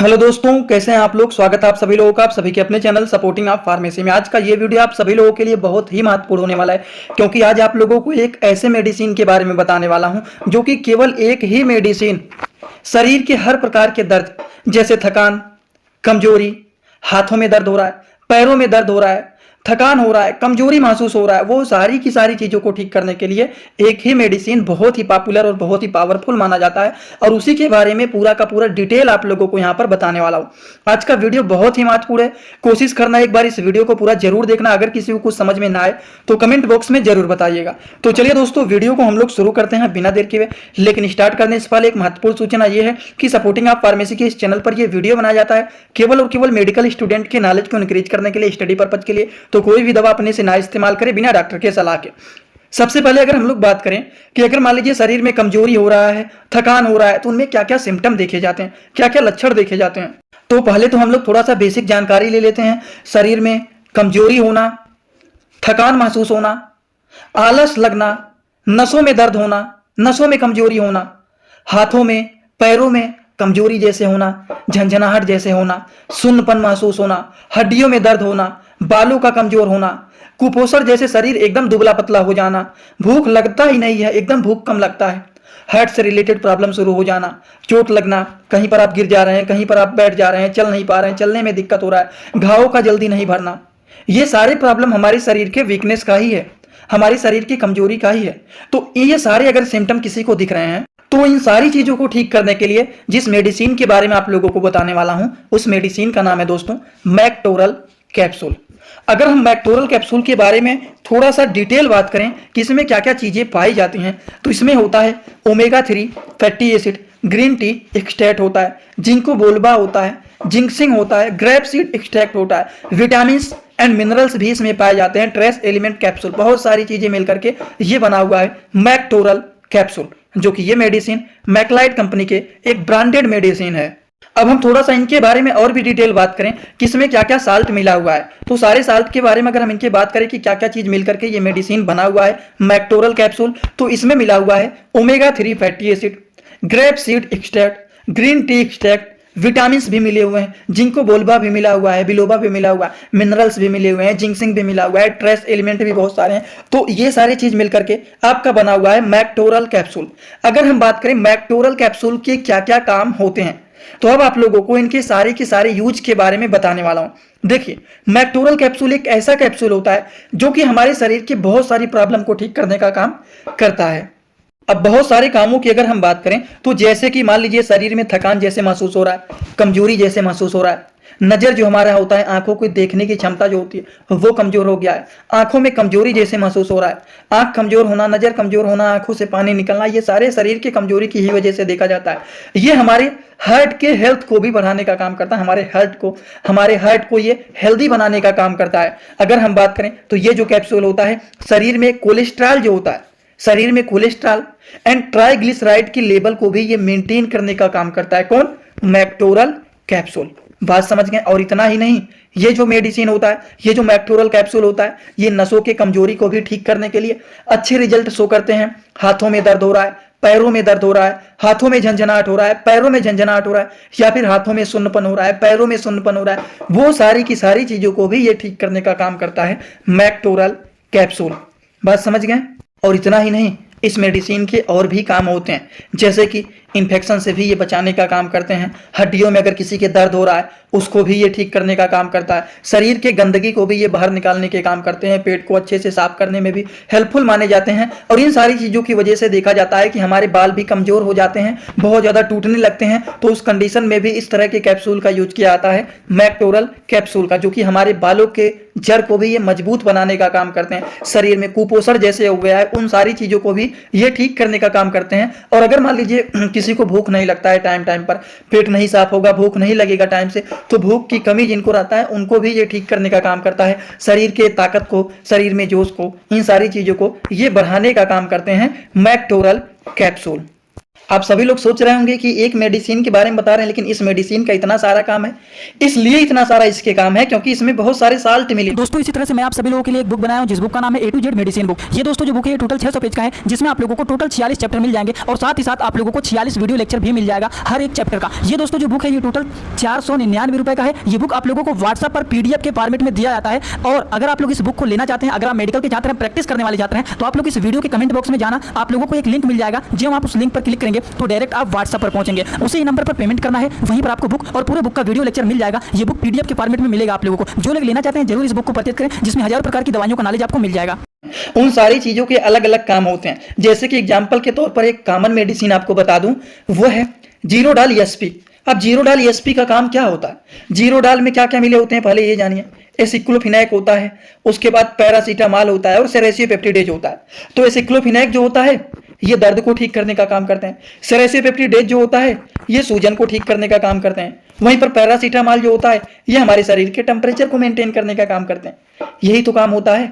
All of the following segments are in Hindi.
हेलो दोस्तों, कैसे हैं आप लोग। स्वागत है आप सभी लोगों का, आप सभी के अपने चैनल सपोर्टिंग आप फार्मेसी में। आज का ये वीडियो आप सभी लोगों के लिए बहुत ही महत्वपूर्ण होने वाला है, क्योंकि आज आप लोगों को एक ऐसे मेडिसिन के बारे में बताने वाला हूं जो कि केवल एक ही मेडिसिन शरीर के हर प्रकार के दर्द, जैसे थकान, कमजोरी, हाथों में दर्द हो रहा है, पैरों में दर्द हो रहा है, थकान हो रहा है, कमजोरी महसूस हो रहा है, वो सारी की सारी चीजों को ठीक करने के लिए एक ही मेडिसिन बहुत ही पॉपुलर और बहुत ही पावरफुल माना जाता है। और उसी के बारे में पूरा का पूरा डिटेल आप लोगों को यहाँ पर बताने वाला हूँ। आज का वीडियो बहुत ही महत्वपूर्ण है, कोशिश करना एक बार इस वीडियो को पूरा जरूर देखना। अगर किसी को कुछ समझ में ना आए तो कमेंट बॉक्स में जरूर बताइएगा। तो चलिए दोस्तों, वीडियो को हम लोग शुरू करते हैं बिना देर के। लेकिन स्टार्ट करने से पहले एक महत्वपूर्ण सूचना यह है कि सपोर्टिंग आप फार्मेसी के इस चैनल पर यह वीडियो बनाया जाता है केवल और केवल मेडिकल स्टूडेंट के नॉलेज को इंक्रीज करने के लिए, स्टडी पर्पज के लिए। तो कोई भी दवा अपने से ना इस्तेमाल करें बिना डॉक्टर के सलाह के। सबसे पहले अगर हम लोग बात करें कि अगर मान लीजिए शरीर में कमजोरी हो रहा है, थकान हो रहा है, तो उनमें क्या क्या सिम्टम देखे जाते हैं, क्या क्या लक्षण देखे जाते हैं। तो पहले तो हम लोग थोड़ा सा बेसिक जानकारी ले लेते हैं। शरीर में कमजोरी होना, थकान महसूस होना, आलस लगना, नसों में दर्द होना, नसों में कमजोरी होना, हाथों में पैरों में कमजोरी जैसे होना, झंझनाहट जैसे होना, सुन्नपन महसूस होना, हड्डियों में दर्द होना, बालों का कमजोर होना, कुपोषण जैसे शरीर एकदम दुबला पतला हो जाना, भूख लगता ही नहीं है, एकदम भूख कम लगता है, हार्ट से रिलेटेड प्रॉब्लम शुरू हो जाना, चोट लगना, कहीं पर आप गिर जा रहे हैं, कहीं पर आप बैठ जा रहे हैं, चल नहीं पा रहे हैं, चलने में दिक्कत हो रहा है, घावों का जल्दी नहीं भरना, ये सारे प्रॉब्लम हमारे शरीर के वीकनेस का ही है, हमारी शरीर की कमजोरी का ही है। तो ये सारे अगर सिम्टम किसी को दिख रहे हैं तो इन सारी चीजों को ठीक करने के लिए जिस मेडिसिन के बारे में आप लोगों को बताने वाला हूं, उस मेडिसिन का नाम है दोस्तों मैक्टोरल कैप्सूल। अगर हम मैक्टोरल कैप्सूल के बारे में थोड़ा सा डिटेल बात करें कि इसमें क्या क्या चीजें पाई जाती हैं, तो इसमें होता है omega 3 fatty acid, green tea extract होता है, जिंको बोल्बा होता है, जिंक्सिंग होता है, ग्रेप सीड एक्सट्रैक्ट होता है, विटामिन एंड मिनरल्स भी इसमें पाए जाते हैं, ट्रेस एलिमेंट कैप्सूल, बहुत सारी चीजें मिलकर के ये बना हुआ है मैक्टोरल कैप्सूल, जो कि ये मेडिसिन मैकलाइट कंपनी के एक ब्रांडेड मेडिसिन है। अब हम थोड़ा सा इनके बारे में और भी डिटेल बात करें कि इसमें क्या क्या साल्ट मिला हुआ है। तो सारे साल्ट के बारे में अगर हम इनके बात करें कि क्या क्या चीज मिलकर के ये मेडिसिन बना हुआ है मैक्टोरल कैप्सूल, तो इसमें मिला हुआ है omega 3 fatty acid, grape seed extract, green tea extract, vitamin भी मिले हुए हैं, जिंको बोल्बा भी मिला हुआ है, बिलोबा भी मिला हुआ है, मिनरल्स भी मिले हुए हैं, जिंक्सिंग भी मिला हुआ है, ट्रेस एलिमेंट भी बहुत सारे हैं। तो ये सारी चीज मिलकर के आपका बना हुआ है मैक्टोरल कैप्सूल। अगर हम बात करें मैक्टोरल कैप्सूल के क्या क्या काम होते हैं, तो अब आप लोगों को इनके सारे के सारे यूज के बारे में बताने वाला हूं। देखिए, मैक्टोरल कैप्सूल एक ऐसा कैप्सूल होता है जो कि हमारे शरीर की बहुत सारी प्रॉब्लम को ठीक करने का काम करता है। अब बहुत सारे कामों की अगर हम बात करें तो जैसे कि मान लीजिए शरीर में थकान जैसे महसूस हो रहा है, कमजोरी जैसे महसूस हो रहा है, नजर जो हमारा होता है, आंखों को देखने की क्षमता जो होती है वो कमजोर हो गया है, आंखों में कमजोरी जैसे महसूस हो रहा है, आंख कमजोर होना, नजर कमजोर होना, आंखों से पानी निकलना, ये सारे शरीर की कमजोरी की ही वजह से देखा जाता है। ये हमारे हार्ट के हेल्थ को भी बढ़ाने का काम करता है, हमारे हार्ट को ये हेल्दी बनाने का काम करता है। अगर हम बात करें तो ये जो कैप्सूल होता है शरीर में कोलेस्ट्रॉल जो होता है, शरीर में कोलेस्ट्रॉल एंड ट्राइग्लिसराइड की लेवल को भी ये मेंटेन करने का काम करता है। कौन? मैक्टोरल कैप्सूल। बात समझ गए। और इतना ही नहीं, ये जो मेडिसिन होता है, ये जो मैक्टोरल कैप्सूल होता है, ये नसों के कमजोरी को भी ठीक करने के लिए अच्छे रिजल्ट शो करते हैं। हाथों में दर्द हो रहा है, पैरों में दर्द हो रहा है, हाथों में झंझनाहट हो रहा है, पैरों में झंझनाहट हो रहा है, या फिर हाथों में सुन्नपन हो रहा है, पैरों में सुन्नपन हो रहा है, वो सारी की सारी चीजों को भी ये ठीक करने का काम करता है मैक्टोरल कैप्सूल। बात समझ गए। और इतना ही नहीं, इस मेडिसिन के और भी काम होते हैं, जैसे कि इन्फेक्शन से भी ये बचाने का काम करते हैं, हड्डियों में अगर किसी के दर्द हो रहा है उसको भी ये ठीक करने का काम करता है, शरीर के गंदगी को भी ये बाहर निकालने के काम करते हैं, पेट को अच्छे से साफ करने में भी हेल्पफुल माने जाते हैं। और इन सारी चीज़ों की वजह से देखा जाता है कि हमारे बाल भी कमजोर हो जाते हैं, बहुत ज़्यादा टूटने लगते हैं। तो उस कंडीशन में भी इस तरह के कैप्सूल का यूज किया जाता है मैक्टोरल कैप्सूल का, जो कि हमारे बालों के जड़ को भी ये मजबूत बनाने का काम करते हैं। शरीर में कुपोषण जैसे हो गया है, उन सारी चीज़ों को भी ये ठीक करने का काम करते हैं। और अगर मान लीजिए किसी को भूख नहीं लगता है टाइम टाइम पर, पेट नहीं साफ होगा, भूख नहीं लगेगा टाइम से, तो भूख की कमी जिनको रहता है उनको भी ये ठीक करने का काम करता है। शरीर के ताकत को, शरीर में जोश को, इन सारी चीजों को ये बढ़ाने का काम करते हैं मैक्टोरल कैप्सूल। आप सभी लोग सोच रहे होंगे कि एक मेडिसिन के बारे में बता रहे हैं, लेकिन इस मेडिसिन का इतना सारा काम है, इसलिए इतना सारा इसके काम है क्योंकि इसमें बहुत सारे साल्ट मिले। दोस्तों इसी तरह से मैं आप सभी लोगों के लिए एक बुक बनाया हूं, जिस बुक का नाम है ए टू जेड मेडिसिन बुक। ये दोस्तों जो बुक है ये टोटल 600 पेज का है, जिसमें आप लोगों को टोटल 46 चैप्टर मिल जाएंगे और साथ ही साथ आप लोगों को 46 वीडियो लेक्चर भी मिल जाएगा हर एक चैप्टर का। ये दोस्तों जो बुक है ये टोटल 499 रुपए का है। ये बुक आप लोगों को व्हाट्सएप पर पीडीएफ के फॉर्मेट में दिया जाता है। और अगर आप लोग इस बुक को लेना चाहते हैं, अगर आप मेडिकल के छात्र हैं, प्रैक्टिस करने वाले छात्र हैं, तो आप लोग इस वीडियो के कमेंट बॉक्स में जाना, आप लोगों को एक लिंक मिल जाएगा। जब आप उस लिंक पर क्लिक करेंगे तो डायरेक्ट आप व्हाट्सएप पर पहुंचेंगे, उसी नंबर पर पेमेंट करना है, वहीं पर आपको बुक और पूरे बुक का वीडियो लेक्चर मिल जाएगा। ये बुक पीडीएफ के फॉर्मेट में मिलेगा आप लोगों को। जो लोग लेना चाहते हैं जरूर इस बुक को परचेज करें, जिसमें हजारों प्रकार की दवाइयों का नॉलेज आपको मिल जाएगा। उन सारी चीजों के अलग अलग काम होते हैं। जैसे कि एग्जाम्पल के तौर पर एक कॉमन मेडिसिन आपको बता दूं, वो है जीरोडाल एसपी। अब जीरोडाल एसपी का काम क्या होता है? जीरोडाल में क्या क्या मिले होते हैं पहले ये जानिए। एसिक्लोफिनैक होता है, उसके बाद पैरासीटामॉल होता है और सेरेसियोपेप्टिडेज होता है। तो एसिक्लोफिनैक जो होता है ये दर्द को ठीक करने का काम करते हैं। सेरेसियोपेप्टिडेज जो होता है ये सूजन को ठीक करने का काम करते हैं। वहीं पर पैरासीटामॉल जो होता है ये हमारे शरीर के टेम्परेचर को मेंटेन करने का काम करते हैं। यही तो काम होता है।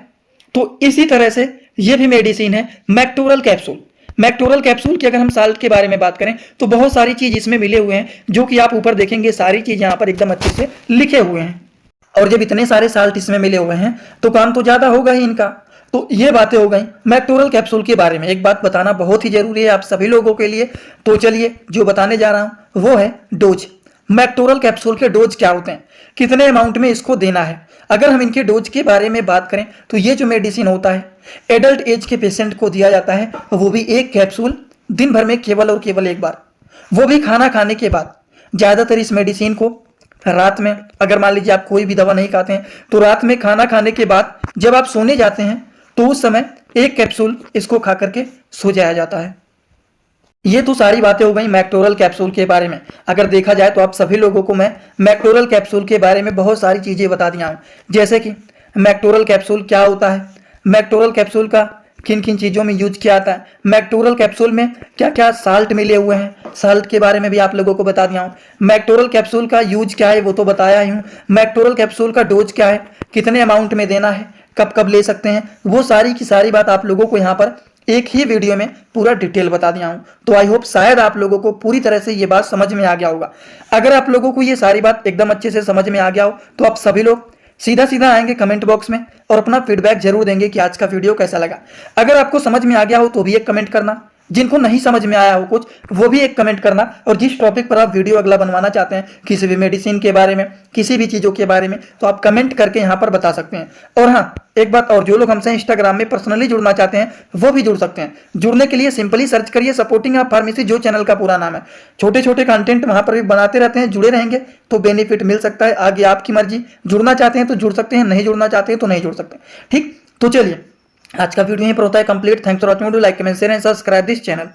तो इसी तरह से ये भी मेडिसिन है मैक्टोरल कैप्सूल। मैक्टोरल कैप्सूल की अगर हम साल्ट के बारे में बात करें तो बहुत सारी चीज इसमें मिले हुए हैं, जो कि आप ऊपर देखेंगे सारी चीज यहाँ पर एकदम अच्छे से लिखे हुए हैं। और जब इतने सारे साल्ट इसमें मिले हुए हैं तो काम तो ज्यादा होगा ही इनका। तो ये बातें हो गई मैक्टोरल कैप्सूल के बारे में। एक बात बताना बहुत ही जरूरी है आप सभी लोगों के लिए, तो चलिए जो बताने जा रहा हूं वो है डोज। मैक्टोरल कैप्सूल के डोज क्या होते हैं, कितने अमाउंट में इसको देना है। अगर हम इनके डोज के बारे में बात करें तो ये जो मेडिसिन होता है एडल्ट एज के पेशेंट को दिया जाता है, वो भी एक कैप्सूल दिन भर में केवल और केवल एक बार, वो भी खाना खाने के बाद। ज्यादातर इस मेडिसिन को रात में, अगर मान लीजिए आप कोई भी दवा नहीं खाते हैं तो रात में खाना खाने के बाद जब आप सोने जाते हैं तो उस समय एक कैप्सूल इसको खा करके सो जाया जाता है। ये तो सारी बातें हो गई मैक्टोरल कैप्सूल के बारे में। अगर देखा जाए तो आप सभी लोगों को मैं मैक्टोरल कैप्सूल के बारे में बहुत सारी चीजें बता दिया हूं, जैसे कि मैक्टोरल कैप्सूल क्या होता है, मैक्टोरल कैप्सूल का किन किन चीजों में यूज किया जाता है, मैक्टोरल कैप्सूल में क्या क्या साल्ट मिले हुए हैं, साल्ट के बारे में भी आप लोगों को बता दिया हूं। मैक्टोरल कैप्सूल का यूज क्या है वो तो बताया ही हूं। मैक्टोरल कैप्सूल का डोज क्या है, कितने अमाउंट में देना है, कब कब ले सकते हैं, वो सारी की सारी बात आप लोगों को यहाँ पर एक ही वीडियो में पूरा डिटेल बता दिया हूं। तो आई होप शायद आप लोगों को पूरी तरह से ये बात समझ में आ गया होगा। अगर आप लोगों को ये सारी बात एकदम अच्छे से समझ में आ गया हो तो आप सभी लोग सीधा सीधा आएंगे कमेंट बॉक्स में और अपना फीडबैक जरूर देंगे कि आज का वीडियो कैसा लगा। अगर आपको समझ में आ गया हो तो भी एक कमेंट करना, जिनको नहीं समझ में आया हो कुछ वो भी एक कमेंट करना, और जिस टॉपिक पर आप वीडियो अगला बनवाना चाहते हैं किसी भी मेडिसिन के बारे में, किसी भी चीज़ों के बारे में, तो आप कमेंट करके यहाँ पर बता सकते हैं। और हाँ एक बात और, जो लोग हमसे इंस्टाग्राम में पर्सनली जुड़ना चाहते हैं वो भी जुड़ सकते हैं। जुड़ने के लिए सिंपली सर्च करिए सपोर्टिंग ऑफ फार्मेसी, जो चैनल का पूरा नाम है। छोटे छोटे कंटेंट वहाँ पर भी बनाते रहते हैं, जुड़े रहेंगे तो बेनिफिट मिल सकता है। आगे आपकी मर्जी, जुड़ना चाहते हैं तो जुड़ सकते हैं, नहीं जुड़ना चाहते हैं तो नहीं जुड़ सकते। ठीक, तो चलिए आज का वीडियो यहीं पर होता है complete. Thanks for watching, like comment share and subscribe this channel.